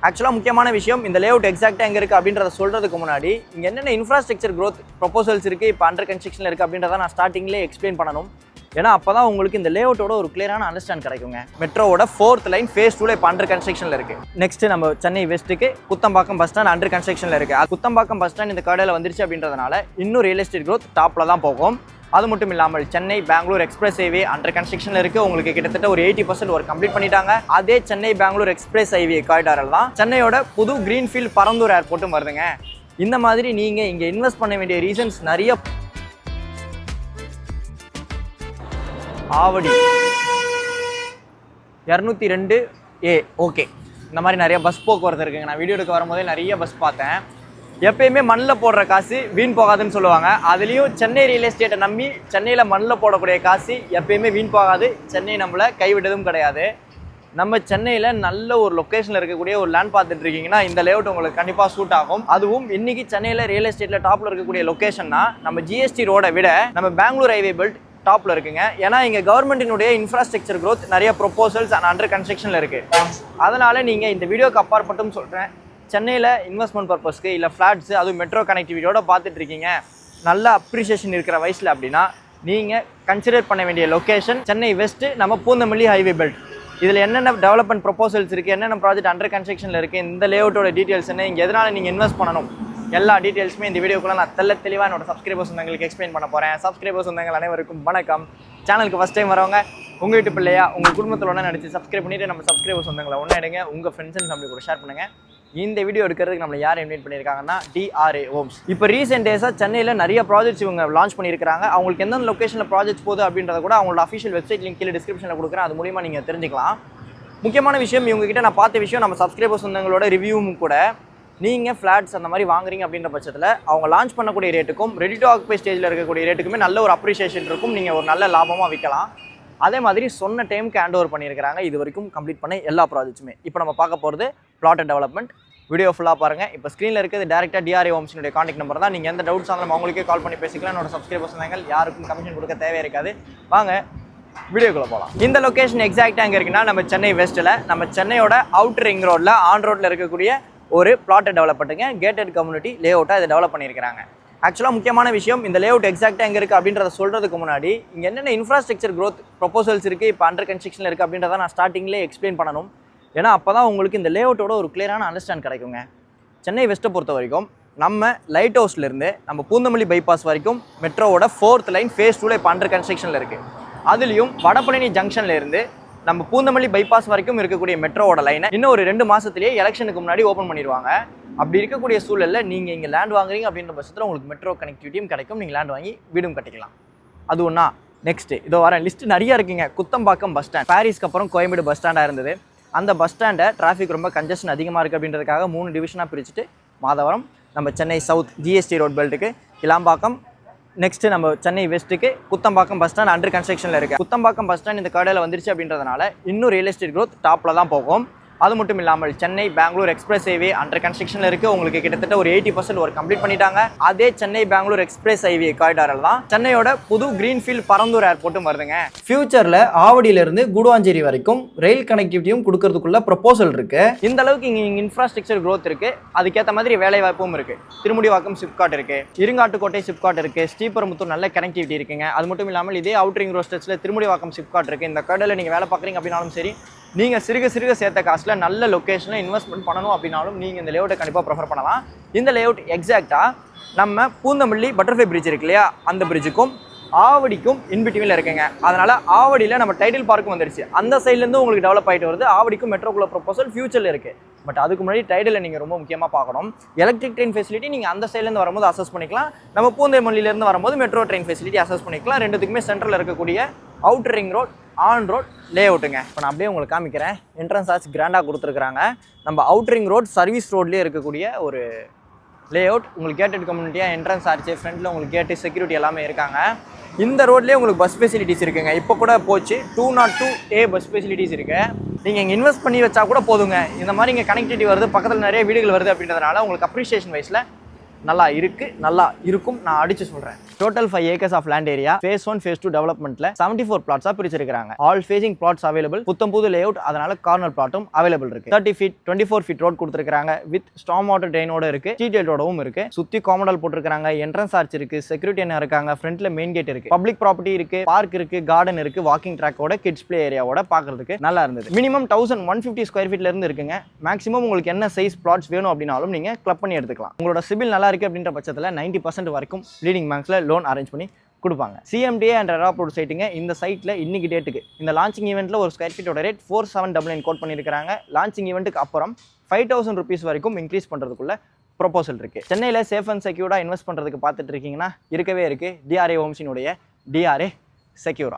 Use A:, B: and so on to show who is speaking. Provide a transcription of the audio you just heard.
A: ஆக்சுவலாக முக்கியமான விஷயம் இந்த லேஅவுட் எக்ஸாக்டாக எங்கே இருக்குது அப்படின்றத சொல்கிறதுக்கு முன்னாடி இங்கே என்னென்ன இன்ஃப்ராஸ்ட்ரக்சர் க்ரோத் ப்ரொபோசல்ஸ் இருக்குது இப்போ அண்டர் கன்ஸ்ட்ரக்ஷனில் இருக்குது அப்படின்றத நான் ஸ்டார்டிங்லேயே எக்ஸ்பிளைன் பண்ணணும். ஏன்னா அப்போ தான் உங்களுக்கு இந்த லேஅவுட்டோட ஒரு கிளியரான அண்டர்ஸ்டாண்ட் கிடைக்குங்க. மெட்ரோவோட 4th லைன் ஃபேஸ் 2 இப்போ அண்டர் கன்ஸ்ட்ரக்ஷனில் இருக்குது. நெக்ஸ்ட் நம்ம சென்னை வெஸ்ட்டுக்கு குத்தம்பாக்கம் பஸ் ஸ்டாண்ட் அண்டர் கன்ஸ்ட்ரக்ஷனில் இருக்குது. குத்தம்பாக்கம் பஸ் ஸ்டாண்ட் இந்த கடையில் வந்துருச்சு அப்படின்றதுனால இன்னும் ரியல் எஸ்டேட் க்ரோத் டாப்பில் தான் போகும். அது மட்டும் இல்லாமல் Chennai Bangalore express highway under கன்ஸ்ட்ரக்ஷனில் இருக்குது. உங்களுக்கு கிட்டத்தட்ட ஒரு 80% ஒர்க் கம்ப்ளீட் பண்ணிட்டாங்க. அதே சென்னை பெங்களூர் எக்ஸ்பிரஸ் ஹைவே காரிடாரில் தான் சென்னையோட புது கிரீன்ஃபீல்ட் பரந்தூர் ஏர்போர்ட்டும் வருதுங்க. இந்த மாதிரி நீங்கள் இங்கே இன்வெஸ்ட் பண்ண வேண்டிய ரீசன்ஸ் நிறைய. ஆவடி 202A ஓகே, இந்த மாதிரி நிறைய பஸ் போக்குவரத்து இருக்குங்க. நான் வீடியோ எடுக்க வரும்போதே நிறைய பஸ் பார்த்தேன். எப்பயுமே மண்ணில் போடுற காசு வீண் போகாதுன்னு சொல்லுவாங்க. அதுலேயும் சென்னை ரியல் எஸ்டேட்டை நம்பி சென்னையில் மண்ணில் போடக்கூடிய காசு எப்பயுமே வீண் போகாது. சென்னை நம்மளை கைவிட்டதும் கிடையாது. நம்ம சென்னையில் நல்ல ஒரு லொக்கேஷனில் இருக்கக்கூடிய ஒரு லேண்ட் பார்த்துட்டு இருக்கீங்கன்னா இந்த லேஅவுட் உங்களுக்கு கண்டிப்பாக சூட் ஆகும். அதுவும் இன்னைக்கு சென்னையில் ரியல் எஸ்டேட்டில் டாப்பில் இருக்கக்கூடிய லொக்கேஷன்னா நம்ம ஜிஎஸ்டி ரோடை விட நம்ம பெங்களூர் ஹைவே பெல்ட் டாப்பில் இருக்குங்க. ஏன்னா இங்கே கவர்மெண்ட்டினுடைய இன்ஃப்ராஸ்ட்ரக்சர் க்ரோத் நிறைய ப்ரொபோசல்ஸ் அண்ட் அண்டர் கன்ஸ்ட்ரக்ஷனில் இருக்குது. அதனால் நீங்கள் இந்த வீடியோக்கு அப்பாற்பட்டும் சொல்கிறேன், சென்னையில் இன்வெஸ்ட்மெண்ட் பர்பஸ்க்கு இல்லை ஃப்ளாட்ஸு அதுவும் மெட்ரோ கனெக்டிவிட்டியோட பார்த்துட்டு இருக்கீங்க, நல்ல அப்ரிஷியேஷன் இருக்கிற வயசில் அப்படின்னா நீங்கள் கன்சிடர் பண்ண வேண்டிய லொக்கேஷன் சென்னை வெஸ்ட்டு நம்ம பூந்தமல்லி ஹைவே பெல்ட். இதில் என்னென்ன டெவலப்மெண்ட் ப்ரொபோசல்ஸ் இருக்குது, என்னென்ன ப்ராஜெக்ட் அண்டர் கன்ஸ்ட்ரக்ஷனில் இருக்குது, இந்த லேஅவுட்டோட டீட்டெயில்ஸ் என்ன, இங்கே எதனால் நீங்கள் இன்வெஸ்ட் பண்ணணும், எல்லா டீட்டெயில்ஸுமே இந்த வீடியோக்குள்ள நான் தெளிவாக என்னோட சப்ஸ்கிரைபர்ஸ் சொந்தங்களுக்கு எக்ஸ்பிளைன் பண்ண போகிறேன். சப்ஸ்கிரைபர்ஸ் சொந்தங்கள் அனைவருக்கும் வணக்கம். சேனலுக்கு ஃபஸ்ட் டைம் வரவங்க உங்கள் வீட்டு பிள்ளையா உங்கள் குடும்பத்தில் ஒன்றா நடிச்சு சப்ஸ்கிரைப் பண்ணிவிட்டு நம்ம சப்ஸ்கிரைபர்ஸ் சொந்தங்களை ஒன்றா எடுங்க, உங்கள் ஃப்ரெண்ட்ஸ் அண்ட் ஃபேமிலி கூட ஷேர் பண்ணுங்கள். இந்த வீடியோ எடுக்கிறதுக்கு நம்மளை யார் இன்வைட் பண்ணியிருக்காங்கன்னா DRA ஹோம்ஸ். இப்போ ரீசெண்ட் டேஸாக சென்னையில் நிறைய ப்ராஜெக்ட்ஸ் இவங்க லான்ச் பண்ணியிருக்காங்க. அவங்களுக்கு எந்தெந்த லொக்கேஷனில் ப்ராஜெக்ட்ஸ் போகுது அப்படின்றத கூட அவங்களோட அஃபிஷியல் வெப்சைட் லிங்க் கீழே டிஸ்கிரிப்ஷனில் கொடுக்குறேன். அது மூலிமா நீங்கள் தெரிஞ்சுக்கலாம். முக்கியமான விஷயம், இவங்ககிட்ட நான் பார்த்த விஷயம், நம்ம சப்ஸ்கிரைபர்ஸ் சொந்தங்களோட ரிவ்யூவும் கூட, நீங்கள் ஃப்ளாட்ஸ் அந்த மாதிரி வாங்குறீங்க அப்படின்ற பட்சத்தில் அவங்க லான்ச் பண்ணக்கூடிய ரேட்டுக்கும் ரெடி டு ஆக்குபை ஸ்டேஜில் இருக்கக்கூடிய ரேட்டுக்குமே நல்ல ஒரு அப்ரிஷியேஷன் இருக்கும். நீங்கள் ஒரு நல்ல லாபமாக விற்கலாம். அதே மாதிரி சொன்ன டைமுக்கு ஹேண்ட் ஓவர் பண்ணியிருக்கிறாங்க இது வரைக்கும் கம்ப்ளீட் பண்ண எல்லா ப்ராஜெக்ட்ஸுமே. இப்போ நம்ம பார்க்க போகிறது பிளாட் அண்ட் டெவலப்மெண்ட். வீடியோ ஃபுல்லாக பாருங்கள். இப்போ ஸ்க்ரீனில் இருக்கிறது டேரெக்டாக DRA ஹோம்ஸினுடைய கான்டாக்ட் நம்பர் தான். நீங்கள் எந்த டவுட்ஸ் ஆனாலும் அவங்களுக்கே கால் பண்ணி பேசிக்கலாம். என்னோட சப்ஸ்கிரைபர்ஸ் சொன்னாங்க யாருக்கும் கமிஷன் கொடுக்க தேவையே இருக்காது. வாங்க வீடியோக்குள்ளே போகலாம். இந்த லொக்கேஷன் எக்ஸாக்டாக எங்கே இருக்குன்னா நம்ம சென்னை வெஸ்ட்டில் நம்ம சென்னையோட அவுட்டர் ரிங் ரோடில் ஆன் ரோட்டில் இருக்கக்கூடிய ஒரு பிளாட்டை டெவலப் பண்ணுங்க. கேட்டட் கம்யூனிட்டி லேஅவுட்டாக இதை டெவலப் பண்ணியிருக்காங்க. ஆக்சுவலாக முக்கியமான விஷயம், இந்த லேஅவுட் எக்ஸாக்டாக எங்கே இருக்குது அப்படின்றத சொல்கிறதுக்கு முன்னாடி இங்கே என்னென்ன இன்ஃப்ராஸ்ட்ரக்சர் க்ரோத் ப்ரொபோசல்ஸ் இருக்குது இப்போ அண்டர் கன்ஸ்ட்ரக்ஷனில் இருக்குது அப்படின்றத நான் ஸ்டார்டிங்லேயே எக்ஸ்பிளைன் பண்ணணும். ஏன்னா அப்போ தான் உங்களுக்கு இந்த லேஅவுட்டோட ஒரு கிளியரான அண்டர்ஸ்டாண்ட் கிடைக்குங்க. சென்னை வெஸ்ட்டை பொறுத்த வரைக்கும் நம்ம லைட் ஹவுஸ்லேருந்து நம்ம பூந்தமல்லி பைபாஸ் வரைக்கும் மெட்ரோவோட 4th லைன் ஃபேஸ் 2 இப்போ அண்டர் கன்ஸ்ட்ரக்ஷனில் இருக்குது. அதுலேயும் வடபழனி ஜங்ஷன்லேருந்து நம்ம பூந்தமல்லி பைபாஸ் வரைக்கும் இருக்கக்கூடிய மெட்ரோவோட லைனை இன்னும் ஒரு 2 மாதத்துலேயே எலெக்ஷனுக்கு முன்னாடி ஓப்பன் பண்ணிடுவாங்க. அப்படி இருக்கக்கூடிய சூழலில் நீங்கள் இங்கே லேண்ட் வாங்குறீங்க அப்படின்ற பட்சத்தில் உங்களுக்கு மெட்ரோ கனெக்டிவிட்டியும் கிடைக்கும். நீங்கள் லேண்ட் வாங்கி வீடும் கட்டிக்கலாம். அது ஒன்றா. நெக்ஸ்ட்டு இதோ வர லிஸ்ட்டு நிறைய இருக்குங்க. குத்தம்பாக்கம் பஸ் ஸ்டாண்ட், பாரிஸ்க்கு அப்புறம் கோயம்பேடு பஸ் ஸ்டாண்டாக இருந்தது. அந்த பஸ் ஸ்டாண்டை டிராஃபிக் ரொம்ப கன்ஜெஷன் அதிகமாக இருக்குது அப்படின்றதுக்காக 3 டிவிஷனாக பிரிச்சுட்டு மாதவரம், நம்ம சென்னை சவுத் ஜிஎஸ்டி ரோட் பெல்ட்டுக்கு, கிளாம்பாக்கம், நெக்ஸ்ட்டு நம்ம சென்னை வெஸ்ட்டுக்கு குத்தம்பாக்கம் பஸ் ஸ்டாண்ட் அண்டர் கன்ஸ்ட்ரக்ஷனில் இருக்குது. குத்தம்பாக்கம் பஸ் ஸ்டாண்ட் இந்த கடையில் வந்துருச்சு அப்படின்றதுனால இன்னும் ரியல் எஸ்டேட் க்ரோத் டாப்பில் தான் போகும். அது மட்டும் இல்லாமல் Chennai Bangalore express highway under கன்ஸ்ட்ரக்ஷனில் இருக்குது. உங்களுக்கு கிட்டத்தட்ட ஒரு 80% ஒர்க் கம்ப்ளீட் பண்ணிட்டாங்க. அதே சென்னை பெங்களூர் எக்ஸ்பிரஸ் ஹைவே காரிடாரில் தான் சென்னையோட புது கிரீன்ஃபீல்ட் பரந்தூர் ஏர்போர்ட்டும் வருதுங்க. ஃபியூச்சரில் ஆவடியிலிருந்து கூடுவாஞ்சேரி வரைக்கும் ரயில் கனெக்டிவிட்டியும் கொடுக்கறதுக்குள்ள ப்ரொபோசல் இருக்குது. இந்த அளவுக்கு இங்கே இன்ஃப்ராஸ்ட்ரக்சர் க்ரோத் இருக்குது. அதுக்கேற்ற மாதிரி வேலை வாய்ப்பும் இருக்குது. திருமுடிவாக்கம் சிப்காட் இருக்குது, இருங்காட்டுக்கோட்டை சிப்காட் இருக்குது, ஸ்ரீபெரும்புத்தூர் நல்ல கனெக்டிவிட்டி இருக்குங்க. அது மட்டும் இல்லாமல் இதே அவுட்டரிங் ரோஸ்டர்ஸில் திருமுடிவாக்கம் சிப்காட் இருக்குது. இந்த கடையில் நீங்கள் வேலை பார்க்குறீங்க அப்படின்னாலும் சரி, நீங்கள் சிறுக சேர்த்த காசில் நல்ல லொக்கேஷனில் இன்வெஸ்ட்மெண்ட் பண்ணணும் அப்படின்னாலும் நீங்கள் இந்த லேஅவுட்டை கண்டிப்பாக ப்ரிஃபர் பண்ணலாம். இந்த லேஅவுட் எக்ஸாக்டாக நம்ம பூந்தமல்லி பட்டர்ஃப்ளை பிரிட்ஜ் இருக்கு இல்லையா, அந்த பிரிட்ஜுக்கும் ஆவடிக்கும் இன்பிட்வீனில் இருக்குங்க. அதனால் ஆவடியில் நம்ம டைட்டில் பார்க்கும் வந்துருச்சு. அந்த சைட்லேருந்து உங்களுக்கு டெவலப் ஆகிட்டு வருது. ஆவடிக்கும் மெட்ரோக்குள்ள ப்ரொபோசல் ஃபியூச்சரில் இருக்குது. பட் அதுக்கு முன்னாடி டைட்டில் நீங்கள் ரொம்ப முக்கியமாக பார்க்கணும். எலக்ட்ரிக் ட்ரெயின் ஃபெசிலிட்டி நீங்கள் அந்த சைட்லேருந்து வரும்போது அசஸ் பண்ணிக்கலாம். நம்ம பூந்தமல்லியிலேருந்து வரும்போது மெட்ரோ ட்ரெயின் ஃபெசிலிட்டி அசஸ் பண்ணிக்கலாம். ரெண்டுத்துக்குமே சென்ட்ரலில் இருக்கக்கூடிய outer ring road on road லேஅவுட்டுங்க. இப்போ நான் அப்படியே உங்களுக்கு காமிக்கிறேன். என்ட்ரன்ஸ் ஆச்சு கிராண்டாக கொடுத்துருக்குறாங்க. நம்ம அவுட்டரிங் ரோட் சர்வீஸ் ரோட்லேயே இருக்கக்கூடிய ஒரு லேஅவுட். உங்களுக்கு கேட்டட் கம்யூனிட்டியாக என்ட்ரன்ஸ் ஆச்சு, ஃப்ரண்ட்டில் உங்களுக்கு கேட்டு செக்யூரிட்டி எல்லாமே இருக்காங்க. இந்த ரோட்லேயே உங்களுக்கு பஸ் ஃபெசிலிட்டிஸ் இருக்குங்க. இப்போ கூட போச்சு 202A பஸ் ஃபெசிலிட்டிஸ் இருக்குது. நீங்கள் இங்கே இன்வெஸ்ட் பண்ணி வச்சா கூட போதுங்க. இந்த மாதிரி இங்கே கனெக்டிவிட்டி வருது, பக்கத்தில் நிறைய வீடுகள் வருது அப்படின்றதுனால உங்களுக்கு அப்ரிஷியேஷன் வைஸில் நல்லா இருக்கு, நல்லா இருக்கும், நான் அடிச்சு சொல்றேன். Total 5 acres of land area phase 1 phase 2 டெவலப்மெண்ட்ல 74 plots பிரிச்சிருக்காங்க. All facing plots available. புத்தம்புது லேஅவுட், அதனால கார்னர் பிளாட்டும் அவைலபிள் இருக்கு. 30 feet 24 feet ரோட் கொடுத்திருக்காங்க. வித் ஸ்டார்ம் வாட்டர் ட்ரெயினோட இருக்கு, ஸ்ட்ரீட் ரோடவும் இருக்கு. சுத்தி காமனல் போட்டிருக்காங்க, என்ட்ரன்ஸ் ஆர்ச் இருக்கு, செக்யூரிட்டி என்ன இருக்காங்க, ஃப்ரண்ட்ல மெயின் கேட் இருக்கு, பப்ளிக் ப்ராப்பர்ட்டி இருக்கு, பார்க் இருக்கு, கார்டன் இருக்கு, வாக்கிங் ட்ராக்கோட கிட்ஸ் பிளே ஏரியாவோட பாக்குறதுக்கு நல்லா இருந்தது. மினிமம் 1150 ஸ்கொயர் ஃபீட்ல இருந்து இருக்குங்க. மேக்ஸிமம் உங்களுக்கு என்ன சைஸ் பிளாட்ஸ் வேணும் அப்படின்னாலும் நீங்க கிளப் பண்ணி எடுத்துக்கலாம். உங்களோட சிபில் நல்லா இருக்கு அப்படின்ற பட்சத்தில் 90% வரைக்கும் லீடிங் பேங்க்ஸ்ல லோன் அரேஞ்ச் பண்ணி கொடுப்பாங்க. CMDA அண்ட் ரெட் அப்ரூவ்ட் சைட்டுங்க. இந்த சைட்ல இன்னைக்கு டேட்டுக்கு இந்த லான்ச்சிங் ஈவெண்ட்ல ஒரு ஸ்கொயர் ஃபீட்டோட ரேட் 4799 கோட் பண்ணியிருக்காங்க. லான்ச்சிங் ஈவெண்ட்டுக்கு அப்புறம் 5000 rupees வரைக்கும் இன்க்ரீஸ் பண்றதுக்குள்ள ப்ரொபோசல் இருக்கு. சென்னையில் சேஃப் அண்ட் செக்யூர்டா இன்வெஸ்ட் பண்றதுக்கு பார்த்துட்டு இருக்கீங்கன்னா இருக்கவே இருக்கு DRA ஹோம்ஸினுடைய DRA செக்யூரா.